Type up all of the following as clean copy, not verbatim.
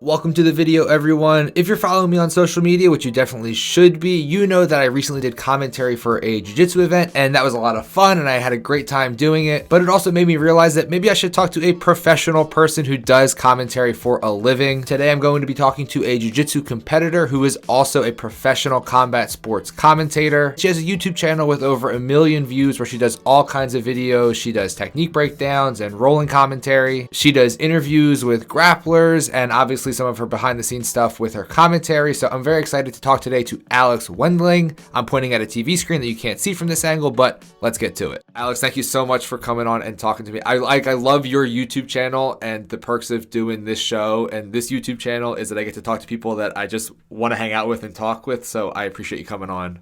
Welcome to the video, everyone. If you're following me on social media, which you definitely should be, you know that I recently did commentary for a jiu-jitsu event, and that was a lot of fun, and I had a great time doing it. But it also made me realize that maybe I should talk to a professional person who does commentary for a living. Today, I'm going to be talking to a jiu-jitsu competitor who is also a professional combat sports commentator. She has a YouTube channel with over 1 million views where she does all kinds of videos. She does technique breakdowns and rolling commentary. She does interviews with grapplers and obviously some of her behind the scenes stuff with her commentary. So I'm very excited to talk today to Alex Wendling. I'm pointing at a TV screen that you can't see from this angle, but let's get to it. Alex, thank you so much for coming on and talking to me. I love your YouTube channel, and the perks of doing this show and this YouTube channel is that I get to talk to people that I just want to hang out with and talk with. So I appreciate you coming on.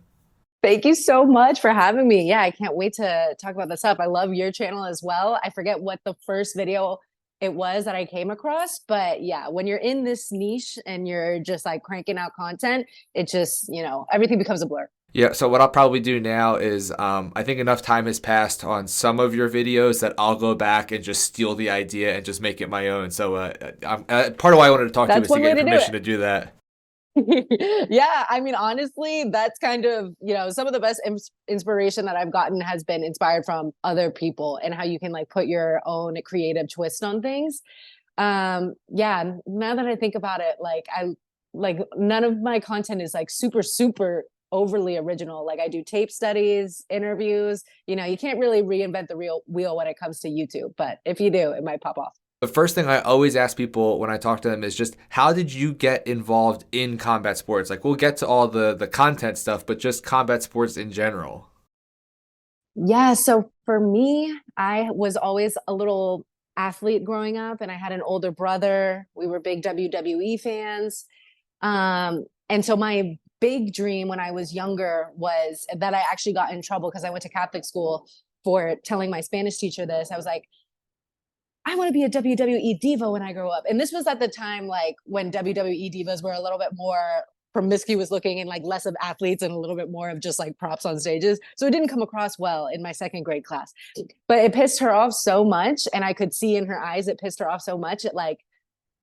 Thank you so much for having me. Yeah, I can't wait to talk about this stuff. I love your channel as well. I forget what the first video it was that I came across, but yeah, when you're in this niche and you're just like cranking out content, it just, everything becomes a blur. Yeah, so what I'll probably do now is I think enough time has passed on some of your videos that I'll go back and just steal the idea and just make it my own. So part of why I wanted to talk to you That's was to one way get to do permission to it. do that. Yeah, I mean, honestly, that's kind of, some of the best inspiration that I've gotten has been inspired from other people and how you can like put your own creative twist on things. Yeah, now that I think about it, like none of my content is like super overly original. Like I do tape studies, interviews. You can't really reinvent the real wheel when it comes to YouTube, but if you do, it might pop off. The first thing I always ask people when I talk to them is just how did you get involved in combat sports? Like we'll get to all the content stuff, but just combat sports in general. Yeah, so for me, I was always a little athlete growing up, and I had an older brother. We were big WWE fans. And so my big dream when I was younger was that I actually got in trouble because I went to Catholic school for telling my Spanish teacher this. I was like, I want to be a WWE diva when I grow up. And this was at the time, like when WWE divas were a little bit more promiscuous looking and like less of athletes and a little bit more of just like props on stages. So it didn't come across well in my second grade class, but it pissed her off so much. And I could see in her eyes, it pissed her off so much. It like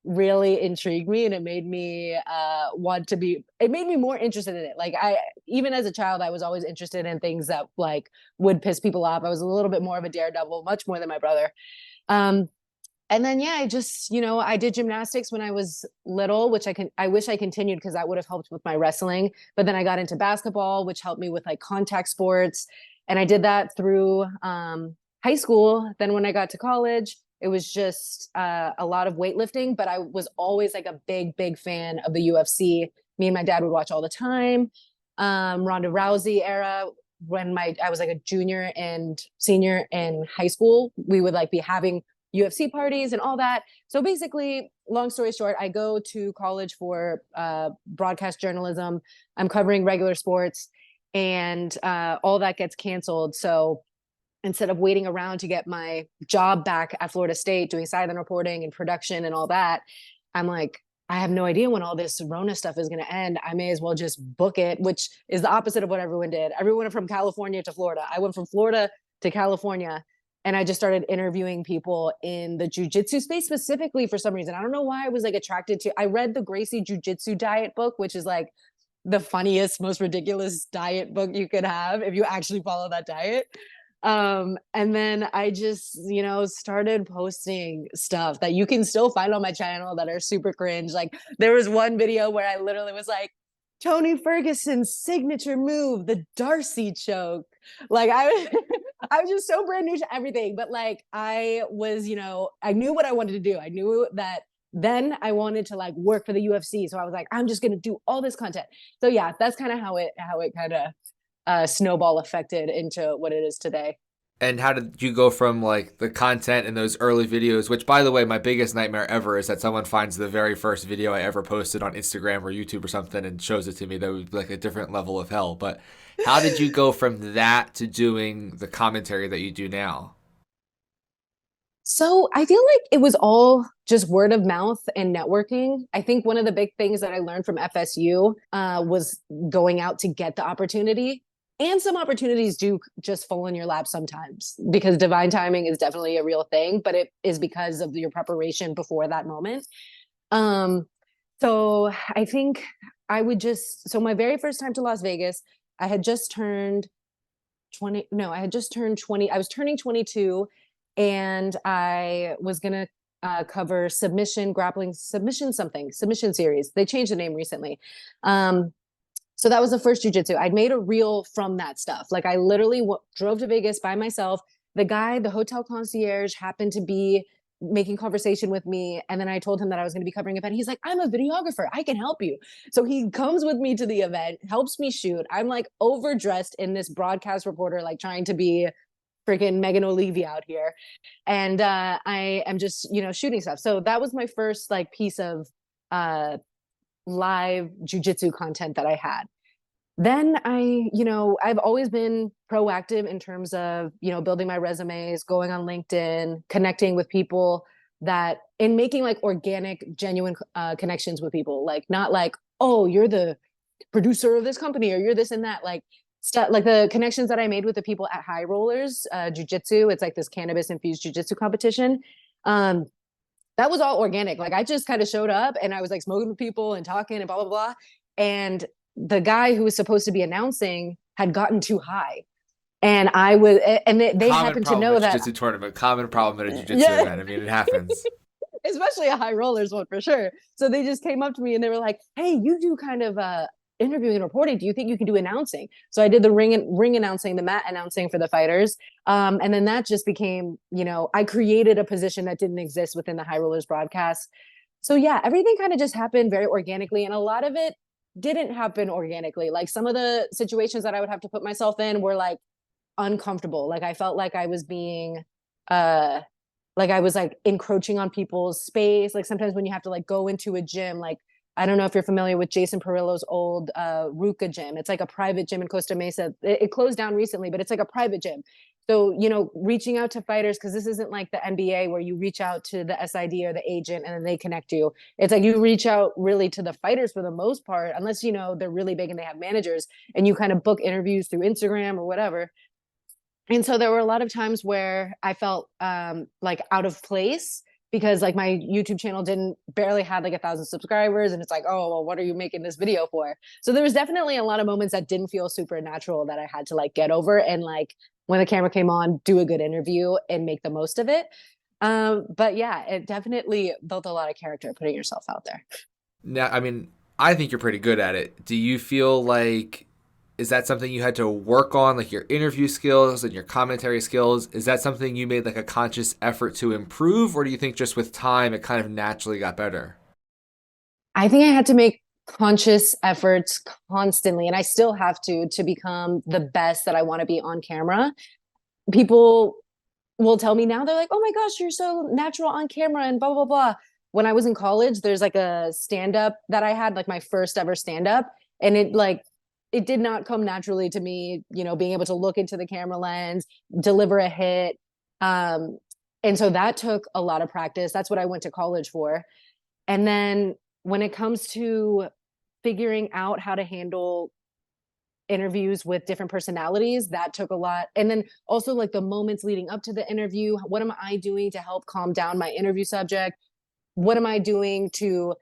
really intrigued me, and it made me it made me more interested in it. Like even as a child, I was always interested in things that like would piss people off. I was a little bit more of a daredevil, much more than my brother. Um, and then yeah, I just, I did gymnastics when I was little, which I wish I continued because that would have helped with my wrestling. But then I got into basketball, which helped me with like contact sports. And I did that through high school. Then when I got to college, it was just a lot of weightlifting, but I was always like a big fan of the UFC. Me and my dad would watch all the time. Ronda Rousey era, when I was like a junior and senior in high school, we would like be having UFC parties and all that. So basically, long story short, I go to college for broadcast journalism. I'm covering regular sports, and all that gets canceled. So instead of waiting around to get my job back at Florida State doing sideline reporting and production and all that, I'm like, I have no idea when all this Rona stuff is going to end. I may as well just book it, which is the opposite of what everyone did. Everyone went from California to Florida. I went from Florida to California, and I just started interviewing people in the jujitsu space specifically for some reason. I don't know why I was like attracted to. I read the Gracie Jiu-Jitsu diet book, which is like the funniest, most ridiculous diet book you could have if you actually follow that diet. And then I just, started posting stuff that you can still find on my channel that are super cringe. Like there was one video where I literally was like, Tony Ferguson's signature move, the Darcy choke. Like I was, I was just so brand new to everything. But like I was, I knew what I wanted to do. I knew that then I wanted to like work for the UFC. So I was like, I'm just gonna do all this content. So yeah, that's kind of how it kind of snowball affected into what it is today. And how did you go from like the content in those early videos, which by the way, my biggest nightmare ever is that someone finds the very first video I ever posted on Instagram or YouTube or something and shows it to me. That would be like a different level of hell. But how did you go from that to doing the commentary that you do now? So I feel like it was all just word of mouth and networking. I think one of the big things that I learned from FSU was going out to get the opportunity. And some opportunities do just fall in your lap sometimes because divine timing is definitely a real thing, but it is because of your preparation before that moment. Um, So I think I would just, so my very first time to Las Vegas, I had just turned 20, no, I had just turned 20. I was turning 22 and I was going to cover submission, grappling, submission series. They changed the name recently. Um, so that was the first jujitsu. I'd made a reel from that stuff. Like I literally drove to Vegas by myself. The guy, the hotel concierge, happened to be making conversation with me. And then I told him that I was going to be covering an event. He's like, I'm a videographer. I can help you. So he comes with me to the event, helps me shoot. I'm like overdressed in this broadcast reporter, like trying to be freaking Megan O'Leary out here. And I am just, shooting stuff. So that was my first like piece of live jujitsu content that I had. Then I've always been proactive in terms of, building my resumes, going on LinkedIn, connecting with people that, and making like organic, genuine connections with people, like not like, oh, you're the producer of this company or you're this and that, like stuff like the connections that I made with the people at High Rollers Jiu-Jitsu. It's like this cannabis infused jiu-jitsu competition. That was all organic. Like I just kind of showed up and I was like smoking with people and talking and blah, blah, blah. And the guy who was supposed to be announcing had gotten too high. And I was, and they Common happened to problem know at that. jiu-jitsu tournament. Common problem at a jiu-jitsu Yeah. event. I mean, it happens. Especially a High Rollers one for sure. So they just came up to me and they were like, hey, you do kind of interviewing and reporting. Do you think you can do announcing? So I did the ring announcing, the mat announcing for the fighters. And then that just became, I created a position that didn't exist within the High Rollers broadcast. So yeah, everything kind of just happened very organically. And a lot of it didn't happen organically. Like some of the situations that I would have to put myself in were like uncomfortable. Like I felt like I was being like I was like encroaching on people's space. Like sometimes when you have to like go into a gym, like I don't know if you're familiar with Jason Perillo's old Ruka gym. It's like a private gym in Costa Mesa. It closed down recently, but it's like a private gym. So, reaching out to fighters, because this isn't like the NBA where you reach out to the SID or the agent and then they connect you. It's like you reach out really to the fighters for the most part, unless, they're really big and they have managers and you kind of book interviews through Instagram or whatever. And so there were a lot of times where I felt like out of place because like my YouTube channel didn't barely had like 1,000 subscribers. And it's like, oh, well, what are you making this video for? So there was definitely a lot of moments that didn't feel super natural that I had to like get over and like when the camera came on, do a good interview and make the most of it. But yeah, it definitely built a lot of character putting yourself out there. Now, I mean, I think you're pretty good at it. Do you feel like, is that something you had to work on, like your interview skills and your commentary skills? Is that something you made like a conscious effort to improve, or do you think just with time it kind of naturally got better? I think I had to make conscious efforts constantly, and I still have to become the best that I want to be on camera. People will tell me now, they're like, oh my gosh, you're so natural on camera and blah, blah, blah. When I was in college, there's like a stand-up that I had, like my first ever stand-up. And it did not come naturally to me, being able to look into the camera lens, deliver a hit. And so that took a lot of practice. That's what I went to college for. And then when it comes to figuring out how to handle interviews with different personalities, that took a lot. And then also like the moments leading up to the interview, what am I doing to help calm down my interview subject? What am I doing to,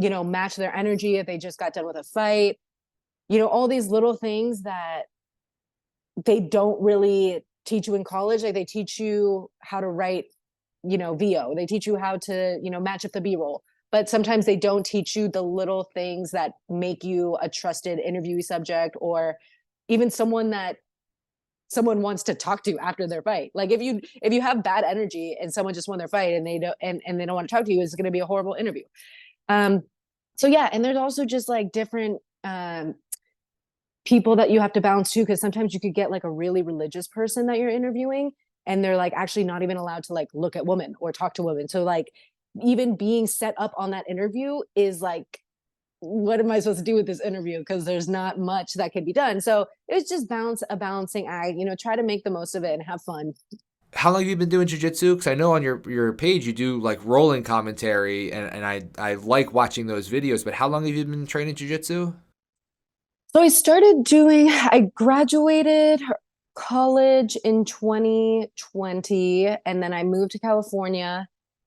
match their energy if they just got done with a fight? All these little things that they don't really teach you in college. Like they teach you how to write, VO. They teach you how to, match up the B-roll. But sometimes they don't teach you the little things that make you a trusted interviewee subject, or even someone that someone wants to talk to after their fight. Like if you have bad energy and someone just won their fight and they don't and they don't want to talk to you, it's going to be a horrible interview. So yeah, and there's also just like different people that you have to balance too, because sometimes you could get like a really religious person that you're interviewing and they're like actually not even allowed to like look at women or talk to women. So like even being set up on that interview is like, what am I supposed to do with this interview? Because there's not much that can be done. So it's just a balancing act, try to make the most of it and have fun. How long have you been doing jiu-jitsu? Because I know on your page you do like rolling commentary, and I like watching those videos, but how long have you been training jiu-jitsu? So I graduated college in 2020, and then I moved to California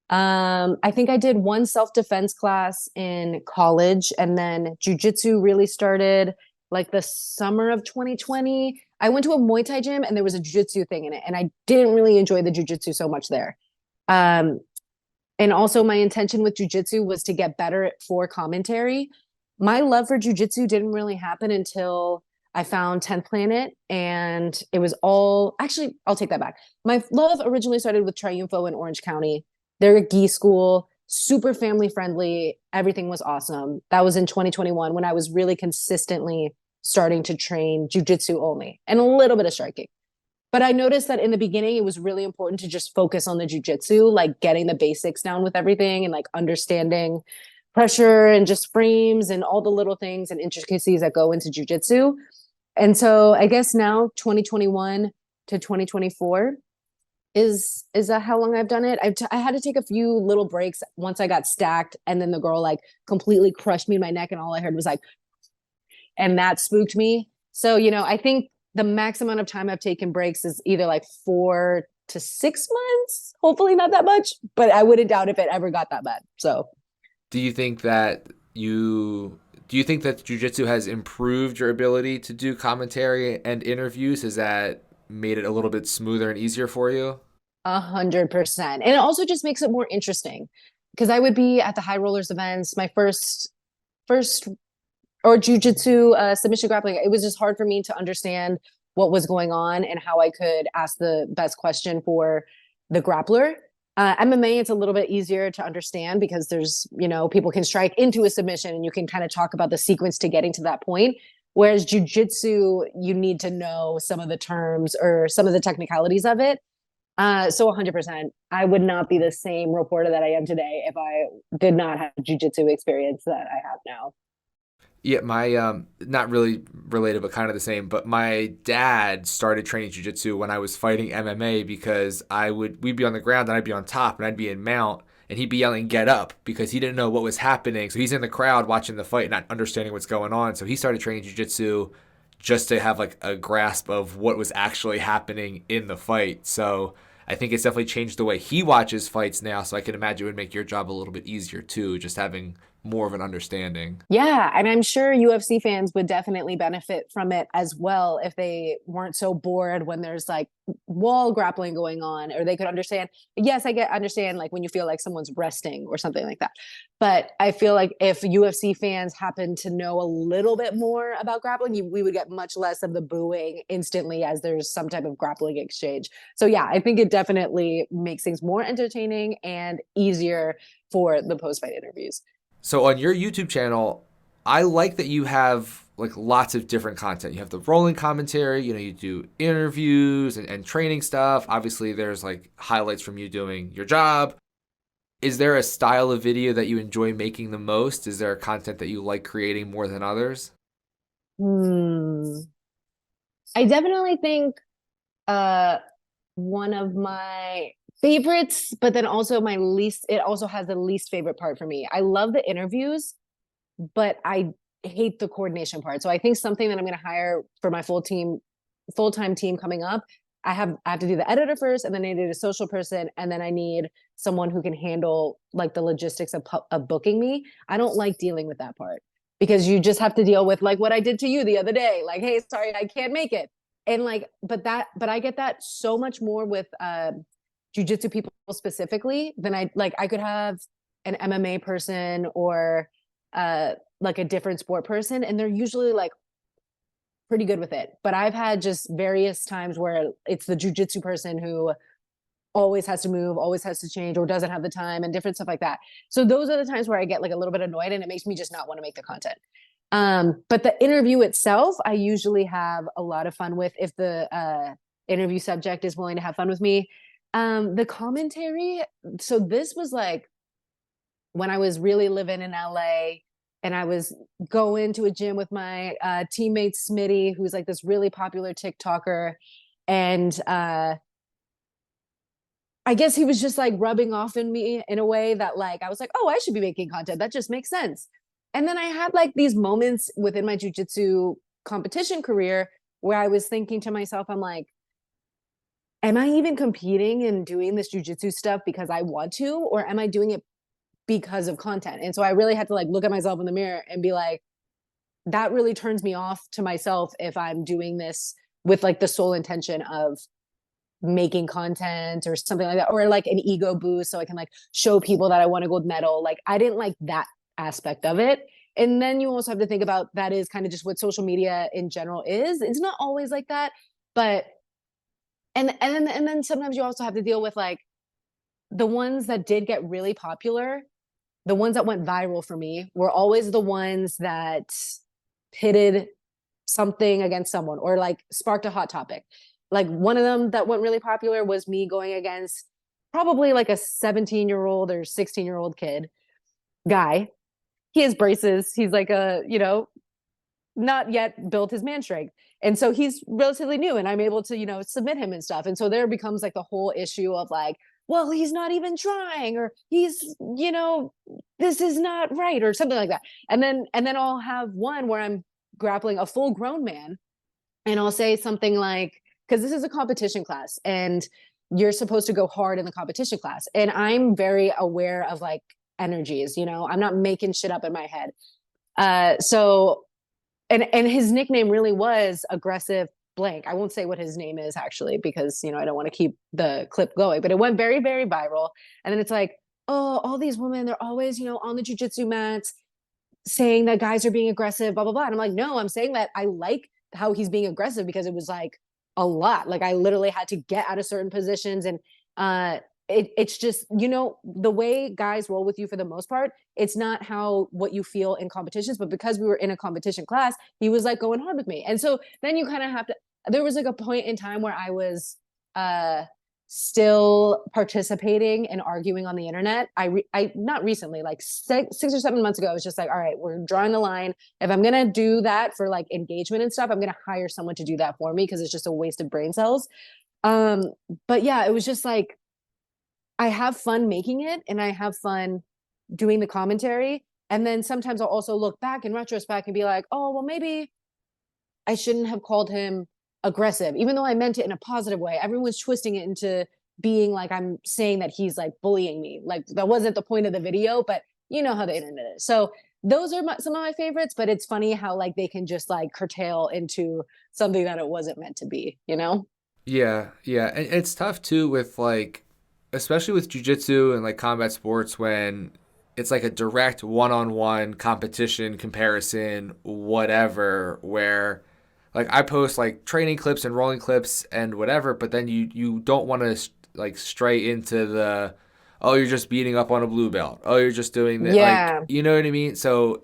I think I did one self-defense class in college, and then jujitsu really started like the summer of 2020. I went to a Muay Thai gym and there was a jujitsu thing in it, and I didn't really enjoy the jujitsu so much there. Um, and also my intention with jujitsu was to get better for commentary. My love for jujitsu didn't really happen until I found 10th Planet, and it was all actually, I'll take that back. My love originally started with Triunfo in Orange County. They're a gi school, super family friendly. Everything was awesome. That was in 2021 when I was really consistently starting to train jujitsu only and a little bit of striking. But I noticed that in the beginning, it was really important to just focus on the jujitsu, like getting the basics down with everything and like understanding pressure and just frames and all the little things and intricacies that go into jujitsu. And so I guess now 2021 to 2024 is that how long I've done it? I had to take a few little breaks once I got stacked, and then the girl like completely crushed me in my neck, and all I heard was like, and that spooked me. So I think the max amount of time I've taken breaks is either like 4 to 6 months. Hopefully not that much, but I wouldn't doubt if it ever got that bad. So Do you think that jujitsu has improved your ability to do commentary and interviews? Has that made it a little bit smoother and easier for you? 100%, and it also just makes it more interesting because I would be at the high rollers events. My first or jujitsu, submission grappling, it was just hard for me to understand what was going on and how I could ask the best question for the grappler. MMA, it's a little bit easier to understand because there's, people can strike into a submission and you can kind of talk about the sequence to getting to that point. Whereas jujitsu, you need to know some of the terms or some of the technicalities of it. So 100%, I would not be the same reporter that I am today if I did not have jujitsu experience that I have now. Yeah, my not really related, but kind of the same. But my dad started training jujitsu when I was fighting MMA because we'd be on the ground and I'd be on top and I'd be in mount and he'd be yelling "get up" because he didn't know what was happening. So he's in the crowd watching the fight, not understanding what's going on. So he started training jujitsu just to have like a grasp of what was actually happening in the fight. So I think it's definitely changed the way he watches fights now. So I can imagine it would make your job a little bit easier too, just having more of an understanding. Yeah, and I'm sure UFC fans would definitely benefit from it as well if they weren't so bored when there's like wall grappling going on, or they could understand. Yes, understand like when you feel like someone's resting or something like that. But I feel like if UFC fans happen to know a little bit more about grappling, we would get much less of the booing instantly as there's some type of grappling exchange. So yeah, I think it definitely makes things more entertaining and easier for the post-fight interviews. So on your YouTube channel, I like that you have like lots of different content. You have the rolling commentary, you do interviews and training stuff. Obviously, there's like highlights from you doing your job. Is there a style of video that you enjoy making the most? Is there content that you like creating more than others? Hmm. I definitely think uh one of my favorites, but then also my least, it also has the least favorite part for me. I love the interviews, but I hate the coordination part. So I think something that I'm going to hire for my full-time team coming up, I have to do the editor first, and then I need a social person, and then I need someone who can handle like the logistics of booking me. I don't like dealing with that part because you just have to deal with like what I did to you the other day. Like, hey, sorry, I can't make it. And like, but I get that so much more with jujitsu people specifically than I could have an MMA person or like a different sport person, and they're usually like pretty good with it. But I've had just various times where it's the jujitsu person who always has to move, always has to change, or doesn't have the time, and different stuff like that. So those are the times where I get like a little bit annoyed, and it makes me just not want to make the content. But the interview itself, I usually have a lot of fun with if the interview subject is willing to have fun with me. The commentary, so this was like when I was really living in LA and I was going to a gym with my teammate Smitty, who's like this really popular TikToker. And I guess he was just like rubbing off in me in a way that like I was like, oh, I should be making content. That just makes sense. And then I had like these moments within my jujitsu competition career where I was thinking to myself, I'm like, am I even competing and doing this jujitsu stuff because I want to, or am I doing it because of content? And so I really had to like look at myself in the mirror and be like, that really turns me off to myself if I'm doing this with like the sole intention of making content or something like that, or like an ego boost so I can like show people that I won a gold medal. Like I didn't like that aspect of it. And then you also have to think about that is kind of just what social media in general is. It's not always like that, but and then sometimes you also have to deal with like the ones that did get really popular, the ones that went viral for me were always the ones that pitted something against someone or like sparked a hot topic. Like one of them that went really popular was me going against probably like a 17-year-old or 16-year-old kid guy. He has braces. He's like a, not yet built his man strength. And so he's relatively new and I'm able to, submit him and stuff. And so there becomes like the whole issue of like, well, he's not even trying, or he's, this is not right, or something like that. And then I'll have one where I'm grappling a full grown man and I'll say something like, because this is a competition class and you're supposed to go hard in the competition class. And I'm very aware of like energies, I'm not making shit up in my head. So and his nickname really was aggressive blank. I won't say what his name is actually because I don't want to keep the clip going, but it went very, very viral. And then it's like, oh, all these women, they're always, on the jujitsu mats saying that guys are being aggressive, blah, blah, blah. And I'm like, no, I'm saying that I like how he's being aggressive because it was like a lot. Like I literally had to get out of certain positions and it's just the way guys roll with you for the most part, it's not how what you feel in competitions, but because we were in a competition class, he was like going hard with me. And so then you kind of have to, there was like a point in time where I was still participating and arguing on the internet. I not recently, like 6 or 7 months ago, I was just like, all right, we're drawing the line. If I'm gonna do that for like engagement and stuff, I'm gonna hire someone to do that for me because it's just a waste of brain cells. But yeah, it was just like I have fun making it and I have fun doing the commentary. And then sometimes I'll also look back in retrospect and be like, oh, well, maybe I shouldn't have called him aggressive, even though I meant it in a positive way. Everyone's twisting it into being like I'm saying that he's like bullying me. Like that wasn't the point of the video, but you know how the internet is. So those are some of my favorites, but it's funny how like they can just like curtail into something that it wasn't meant to be. Yeah, yeah. And it's tough too with like, especially with jujitsu and like combat sports when it's like a direct one-on-one competition comparison, whatever, where like I post like training clips and rolling clips and whatever, but then you don't want to like stray into the, oh, you're just beating up on a blue belt, oh, you're just doing that, like, Yeah. you know what I mean? So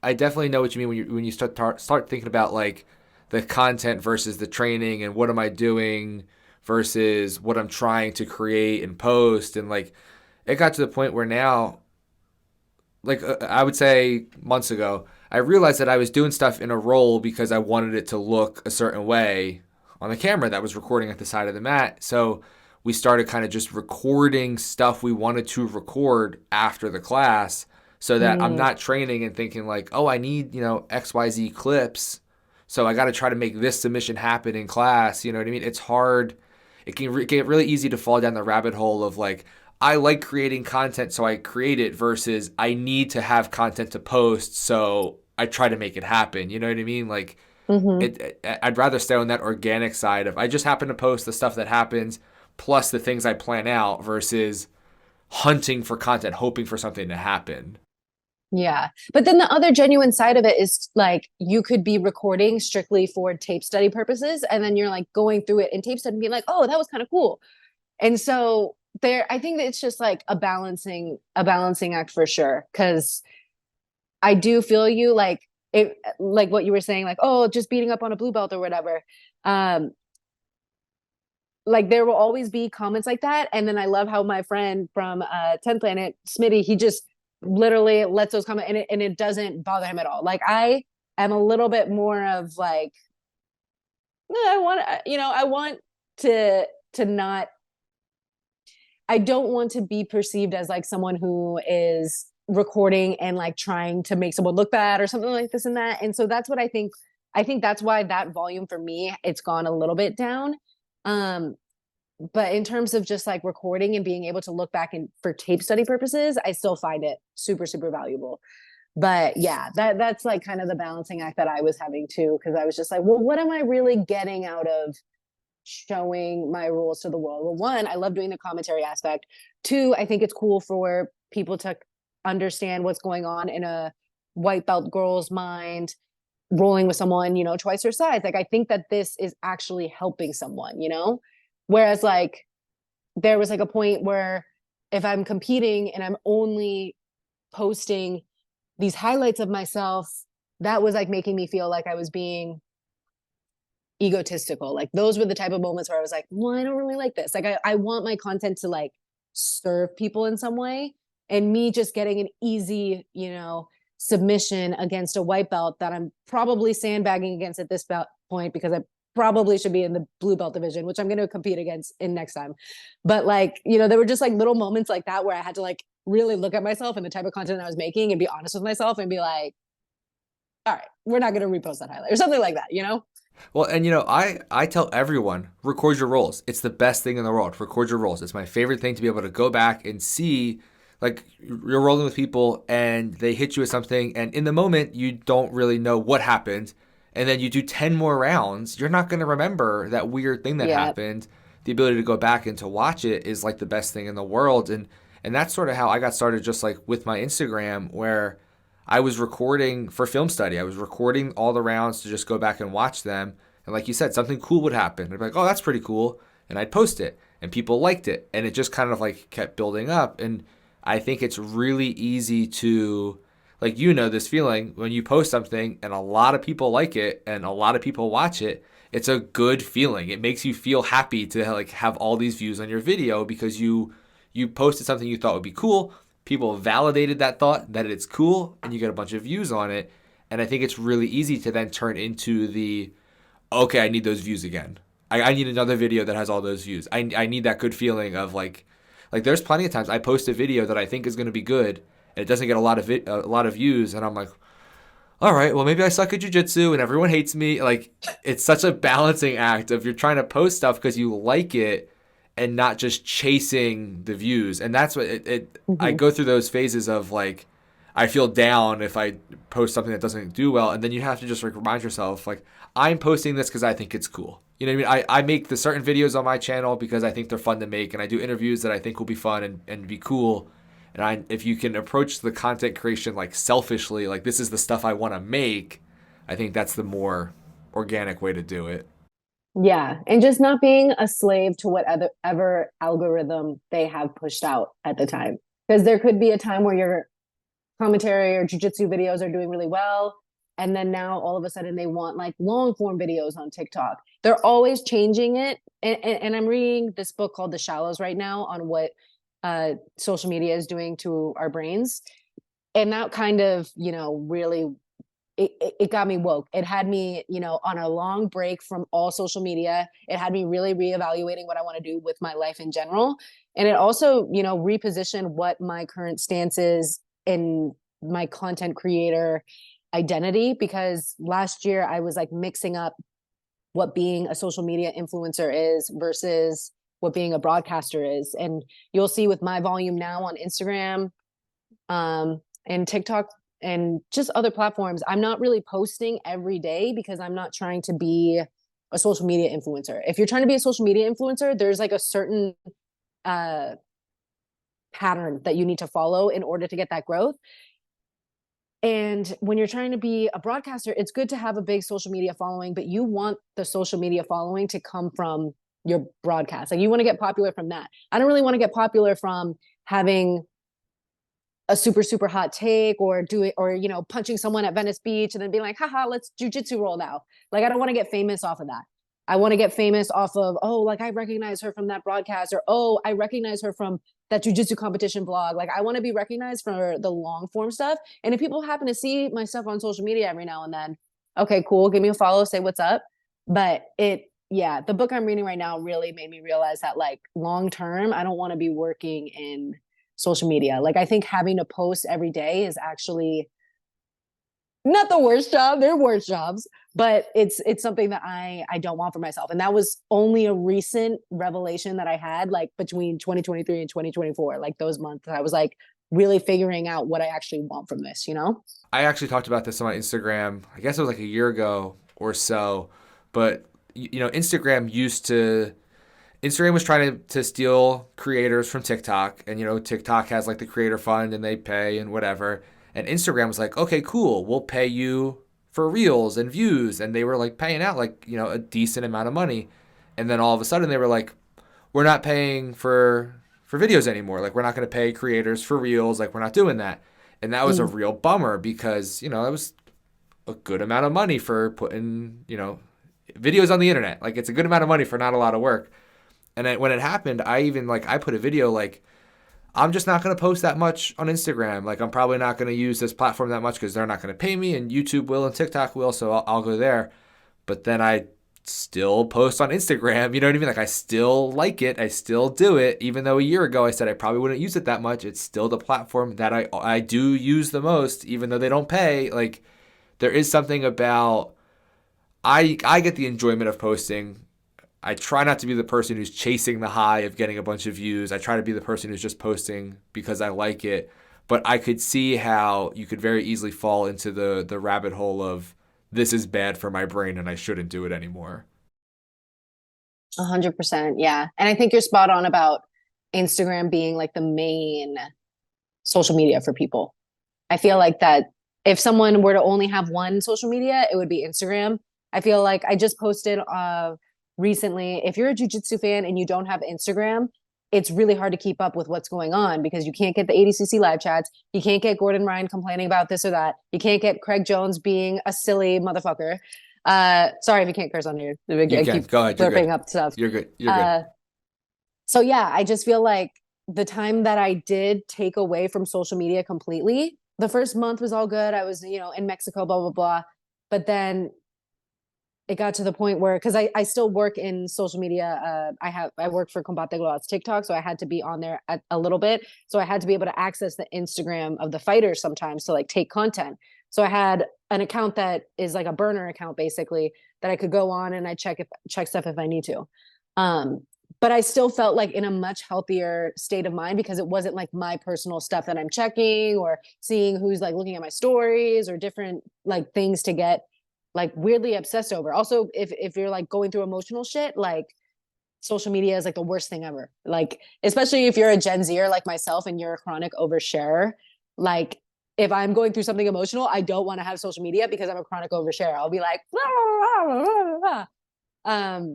I definitely know what you mean when you start thinking about like the content versus the training and what am I doing versus what I'm trying to create and post. And like it got to the point where now, like I would say months ago, I realized that I was doing stuff in a roll because I wanted it to look a certain way on the camera that was recording at the side of the mat. So we started kind of just recording stuff we wanted to record after the class so that I'm Mm, not training and thinking like, oh, I need, XYZ clips. So I got to try to make this submission happen in class. You know what I mean? It's hard. It can get really easy to fall down the rabbit hole of like, I like creating content, so I create it versus I need to have content to post, so I try to make it happen. You know what I mean? Like, hmm I'd rather stay on that organic side of I just happen to post the stuff that happens plus the things I plan out versus hunting for content, hoping for something to happen. Yeah. But then the other genuine side of it is like you could be recording strictly for tape study purposes. And then you're like going through it in tape study and being like, oh, that was kind of cool. And so I think that it's just like a balancing act for sure. Cause I do feel you like it, like what you were saying, like, oh, just beating up on a blue belt or whatever. Um, like there will always be comments like that. And then I love how my friend from 10th Planet, Smitty, he just literally lets those comment and it doesn't bother him at all. Like I am a little bit more of like, I want to not, I don't want to be perceived as like someone who is recording and like trying to make someone look bad or something like this and that. And so that's what I think that's why that volume for me, it's gone a little bit down. Um, but in terms of just like recording and being able to look back and for tape study purposes, I still find it super, super valuable. But yeah, that's like kind of the balancing act that I was having too, because I was just like, well, what am I really getting out of showing my rules to the world? Well, one, I love doing the commentary aspect. Two, I think it's cool for people to understand what's going on in a white belt girl's mind, rolling with someone, you know, twice her size. Like, I think that this is actually helping someone, you know? Whereas, like, there was like a point where if I'm competing and I'm only posting these highlights of myself, that was like making me feel like I was being egotistical. Like, those were the type of moments where I was like, well, I don't really like this. Like, I want my content to like serve people in some way. And me just getting an easy, you know, submission against a white belt that I'm probably sandbagging against at this point, because I probably should be in the blue belt division, which I'm going to compete against in next time. But like, you know, there were just like little moments like that where I had to like really look at myself and the type of content I was making and be honest with myself and be like, all right, we're not going to repost that highlight or something like that, you know? Well, and I tell everyone, record your rolls. It's the best thing in the world. Record your rolls. It's my favorite thing to be able to go back and see, like, you're rolling with people and they hit you with something, and in the moment you don't really know what happened, and then you do 10 more rounds, you're not going to remember that weird thing that Yeah. happened. The ability to go back and to watch it is like the best thing in the world, and that's sort of how I got started, just like with my Instagram, where I was recording for film study. I was recording all the rounds to just go back and watch them. And like you said, something cool would happen. I'd be like, oh, that's pretty cool. And I'd post it and people liked it. And it just kind of like kept building up. And I think it's really easy to, like, you know, this feeling when you post something and a lot of people like it and a lot of people watch it. It's a good feeling. It makes you feel happy to like have all these views on your video because you posted something you thought would be cool. People validated that thought that it's cool, and you get a bunch of views on it. And I think it's really easy to then turn into the, okay, I need those views again. I need another video that has all those views. I need that good feeling of like there's plenty of times I post a video that I think is going to be good and it doesn't get a lot of views, and I'm like, all right, well, maybe I suck at jujitsu and everyone hates me. Like, it's such a balancing act of you're trying to post stuff because you like it and not just chasing the views. And that's what I Mm-hmm. go through those phases of like, I feel down if I post something that doesn't do well. And then you have to just like remind yourself, like, I'm posting this because I think it's cool. You know what I mean? I make the certain videos on my channel because I think they're fun to make. And I do interviews that I think will be fun and be cool. And if you can approach the content creation like selfishly, like this is the stuff I want to make, I think that's the more organic way to do it. Yeah, and just not being a slave to whatever ever algorithm they have pushed out at the time. Because there could be a time where your commentary or jujitsu videos are doing really well, and then now all of a sudden they want like long form videos on TikTok. They're always changing it, and I'm reading this book called The Shallows right now on what social media is doing to our brains, and that kind of, you know, really it got me woke. It had me, you know, on a long break from all social media. It had me really reevaluating what I want to do with my life in general. And it also, you know, repositioned what my current stance is in my content creator identity. Because last year I was like mixing up what being a social media influencer is versus what being a broadcaster is. And you'll see with my volume now on Instagram, and TikTok and just other platforms, I'm not really posting every day because I'm not trying to be a social media influencer. If you're trying to be a social media influencer, there's like a certain uh, pattern that you need to follow in order to get that growth. And when you're trying to be a broadcaster, it's good to have a big social media following, but you want the social media following to come from your broadcast. Like, you want to get popular from that. I don't really want to get popular from having a super super hot take or doing, or you know, punching someone at Venice Beach and then being like, haha, let's jujitsu roll now. Like, I don't want to get famous off of that. I want to get famous off of, oh, like I recognize her from that broadcast, or oh, I recognize her from that jujitsu competition blog. Like, I want to be recognized for the long form stuff. And if people happen to see my stuff on social media every now and then, okay, cool, give me a follow, say what's up. But yeah, the book I'm reading right now really made me realize that like long term, I don't want to be working in social media. Like, I think having to post every day is actually not the worst job. There are worse jobs, but it's something that I don't want for myself. And that was only a recent revelation that I had, like between 2023 and 2024, like those months I was like really figuring out what I actually want from this, you know? I actually talked about this on my Instagram. I guess it was like a year ago or so. But you know, Instagram was trying to steal creators from TikTok, and you know, TikTok has like the creator fund and they pay and whatever. And Instagram was like, okay, cool, we'll pay you for reels and views, and they were like paying out like, you know, a decent amount of money. And then all of a sudden they were like, we're not paying for videos anymore. Like we're not going to pay creators for reels. Like we're not doing that. And that was a Mm. real bummer because, you know, it was a good amount of money for putting, you know, videos on the internet. Like it's a good amount of money for not a lot of work. And when it happened, I even like I put a video like I'm just not going to post that much on Instagram. Like I'm probably not going to use this platform that much because they're not going to pay me, and YouTube will and TikTok will, so I'll go there. But then I still post on Instagram. You know what I mean? Like I still like it. I still do it. Even though a year ago I said I probably wouldn't use it that much, it's still the platform that I do use the most, even though they don't pay. Like there is something about I get the enjoyment of posting. I try not to be the person who's chasing the high of getting a bunch of views. I try to be the person who's just posting because I like it. But I could see how you could very easily fall into the rabbit hole of this is bad for my brain and I shouldn't do it anymore. 100%. Yeah. And I think you're spot on about Instagram being like the main social media for people. I feel like that if someone were to only have one social media, it would be Instagram. I feel like I just posted recently, if you're a jujitsu fan and you don't have Instagram, it's really hard to keep up with what's going on because you can't get the ADCC live chats. You can't get Gordon Ryan complaining about this or that. You can't get Craig Jones being a silly motherfucker. Sorry if you can't curse on here. You I can. keep Go ahead. You're slurping good. up stuff. You're good. You're good. Uh, so yeah, I just feel like the time that I did take away from social media completely, the first month was all good. I was, you know, in Mexico, blah, blah, blah. But then it got to the point where, because I still work in social media. I work for Combate Global's TikTok, so I had to be on there a little bit. So I had to be able to access the Instagram of the fighters sometimes to like take content. So I had an account that is like a burner account basically that I could go on and I check stuff if I need to. Um, but I still felt like in a much healthier state of mind because it wasn't like my personal stuff that I'm checking or seeing who's like looking at my stories or different like things to get like weirdly obsessed over. Also, if you're like going through emotional shit, like social media is like the worst thing ever. Like, especially if you're a Gen Zer like myself and you're a chronic oversharer, like if I'm going through something emotional, I don't want to have social media because I'm a chronic oversharer. I'll be like, blah, blah, blah, blah.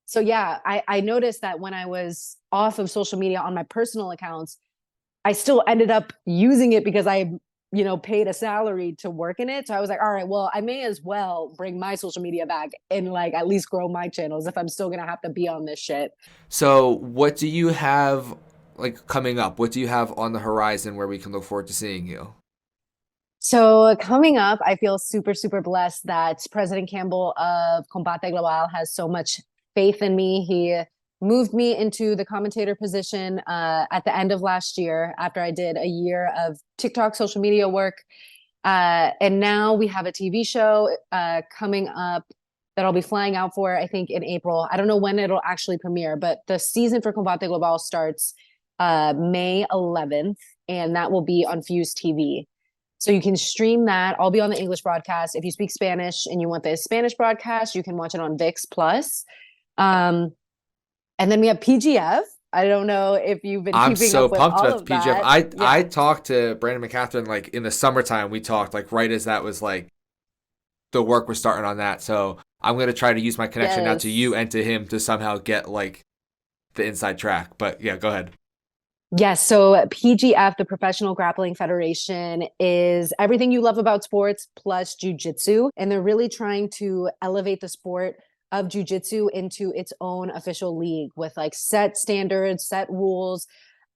So yeah, I noticed that when I was off of social media on my personal accounts, I still ended up using it because I, you know, paid a salary to work in it. So I was like, all right, well, I may as well bring my social media back and like at least grow my channels if I'm still gonna have to be on this shit. So, what do you have like coming up? What do you have on the horizon where we can look forward to seeing you? So coming up, I feel super, super blessed that President Campbell of Combate Global has so much faith in me. He moved me into the commentator position at the end of last year after I did a year of TikTok social media work. And now we have a TV show coming up that I'll be flying out for, I think, in April. I don't know when it'll actually premiere, but the season for Combate Global starts May 11th, and that will be on Fuse TV. So you can stream that. I'll be on the English broadcast. If you speak Spanish and you want the Spanish broadcast, you can watch it on VIX Plus. Um, and then we have PGF. I don't know if you've been I'm keeping so up with pumped all about the of PGF. that. I Yeah. talked to Brandon McCatherine like in the summertime. We talked like right as that was like the work was starting on that. So I'm gonna try to use my connection now to you Yes. and to him to somehow get like the inside track. But yeah, go ahead. Yes. So PGF, the Professional Grappling Federation, is everything you love about sports plus jujitsu. And they're really trying to elevate the sport of jujitsu into its own official league with like set standards, set rules,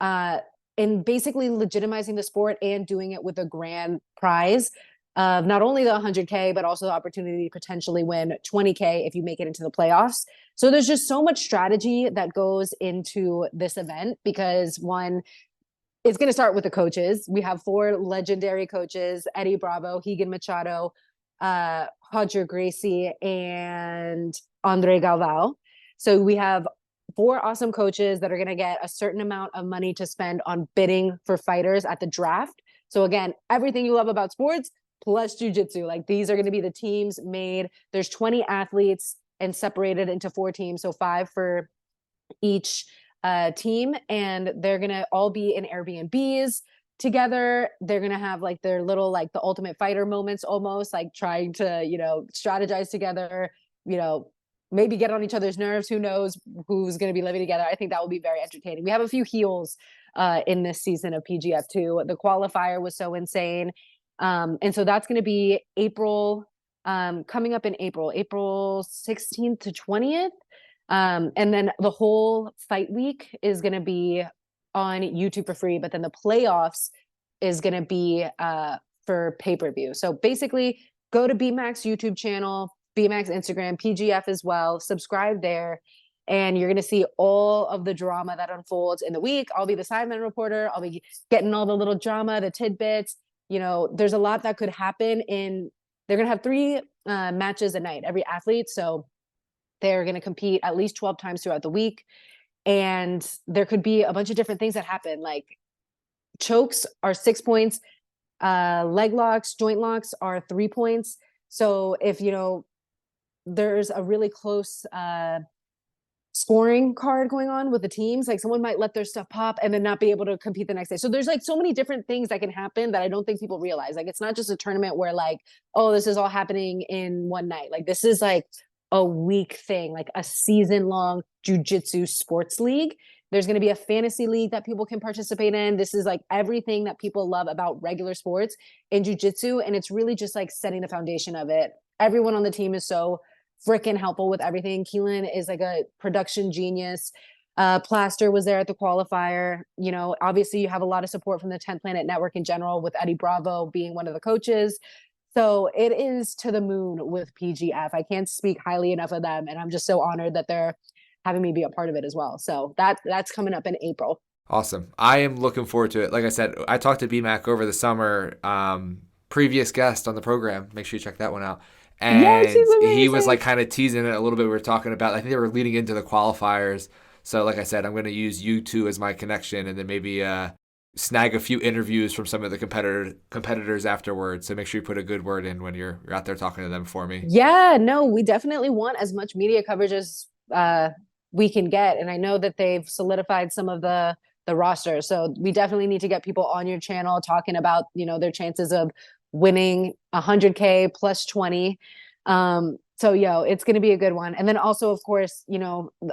uh, and basically legitimizing the sport and doing it with a grand prize of not only the 100K, but also the opportunity to potentially win 20K if you make it into the playoffs. So there's just so much strategy that goes into this event because one, it's going to start with the coaches. We have four legendary coaches: Eddie Bravo, Higan Machado, Roger Gracie, and Andre Galvao. So we have four awesome coaches that are going to get a certain amount of money to spend on bidding for fighters at the draft. So again, everything you love about sports plus jujitsu. Like these are going to be the teams made. There's 20 athletes and separated into four teams. So five for each team. And they're going to all be in Airbnbs together. They're going to have like their little, like the ultimate fighter moments, almost like trying to, strategize together, maybe get on each other's nerves. Who knows who's going to be living together? I think that will be very entertaining. We have a few heels in this season of PGF too. The qualifier was so insane. And so that's going to be April, coming up in April 16th to 20th. And then the whole fight week is going to be on YouTube for free, but then the playoffs is going to be for pay-per-view. So basically go to BMAX YouTube channel, BMAX Instagram, PGF as well, subscribe there, and you're going to see all of the drama that unfolds in the week. I'll be the sideline reporter. I'll be getting all the little drama, the tidbits. There's a lot that could happen they're going to have 3 matches a night, every athlete. So they're going to compete at least 12 times throughout the week. And there could be a bunch of different things that happen. Like chokes are 6 points. Leg locks, joint locks are 3 points. So if, there's a really close scoring card going on with the teams, like someone might let their stuff pop and then not be able to compete the next day. So there's like so many different things that can happen that I don't think people realize. Like it's not just a tournament where like, oh, this is all happening in one night. Like this is like a week thing, like a season-long jujitsu sports league. There's going to be a fantasy league that people can participate in. This is like everything that people love about regular sports in jujitsu, and it's really just like setting the foundation of it. Everyone on the team is so freaking helpful with everything. Keelan is like a production genius. Plaster was there at the qualifier. Obviously you have a lot of support from the 10th Planet Network in general, with Eddie Bravo being one of the coaches. So it is to the moon with PGF. I can't speak highly enough of them. And I'm just so honored that they're having me be a part of it as well. So that's coming up in April. Awesome. I am looking forward to it. Like I said, I talked to BMAC over the summer, previous guest on the program. Make sure you check that one out. And he was like kind of teasing it a little bit. We were talking about, I think they were leading into the qualifiers. So like I said, I'm going to use you two as my connection, and then maybe snag a few interviews from some of the competitors afterwards. So make sure you put a good word in when you're out there talking to them for me. Yeah, no, we definitely want as much media coverage as we can get. And I know that they've solidified some of the roster. So we definitely need to get people on your channel talking about, their chances of winning 100K plus 20. So it's going to be a good one. And then also, of course,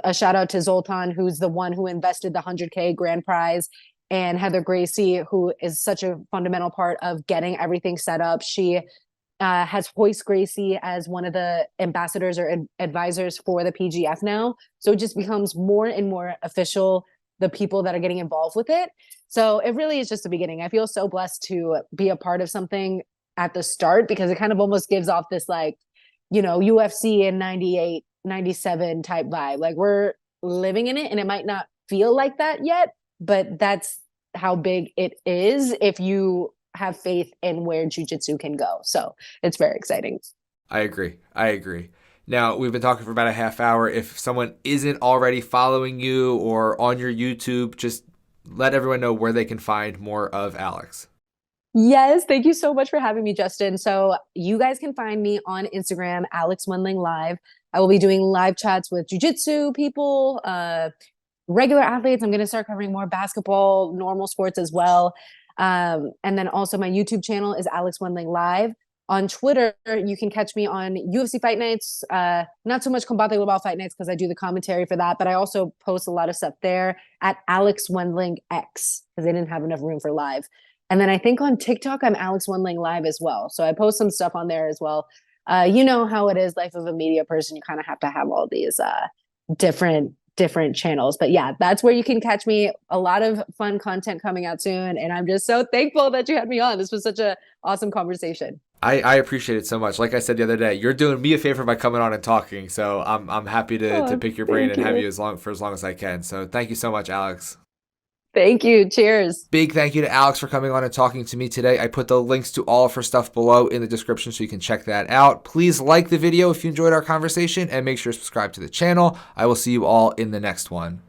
a shout out to Zoltan, who's the one who invested the 100K grand prize, and Heather Gracie, who is such a fundamental part of getting everything set up. She has Hoist Gracie as one of the ambassadors or advisors for the PGF now. So it just becomes more and more official, the people that are getting involved with it. So it really is just the beginning. I feel so blessed to be a part of something at the start, because it kind of almost gives off this like, UFC in 98, 97 type vibe. Like we're living in it, and it might not feel like that yet, but that's how big it is if you have faith in where jiu-jitsu can go. So it's very exciting. I agree. Now, we've been talking for about a half hour. If someone isn't already following you or on your YouTube, just let everyone know where they can find more of Alex. Yes, thank you so much for having me, Justin. So you guys can find me on Instagram, Alex Wendling Live. I will be doing live chats with jiu-jitsu people, regular athletes. I'm going to start covering more basketball, normal sports as well. And then also my YouTube channel is Alex Wendling Live. On Twitter, you can catch me on UFC Fight Nights. Not so much Combate Global Fight Nights because I do the commentary for that, but I also post a lot of stuff there at Alex Wendling X, because they didn't have enough room for live. And then I think on TikTok, I'm Alex Wendling Live as well. So I post some stuff on there as well. You know how it is, life of a media person. You kind of have to have all these different channels. But yeah, that's where you can catch me. A lot of fun content coming out soon. And I'm just so thankful that you had me on. This was such an awesome conversation. I appreciate it so much. Like I said the other day, you're doing me a favor by coming on and talking. So I'm happy to pick your brain and have you as long as I can. So thank you so much, Alex. Thank you. Cheers. Big thank you to Alex for coming on and talking to me today. I put the links to all of her stuff below in the description so you can check that out. Please like the video if you enjoyed our conversation and make sure to subscribe to the channel. I will see you all in the next one.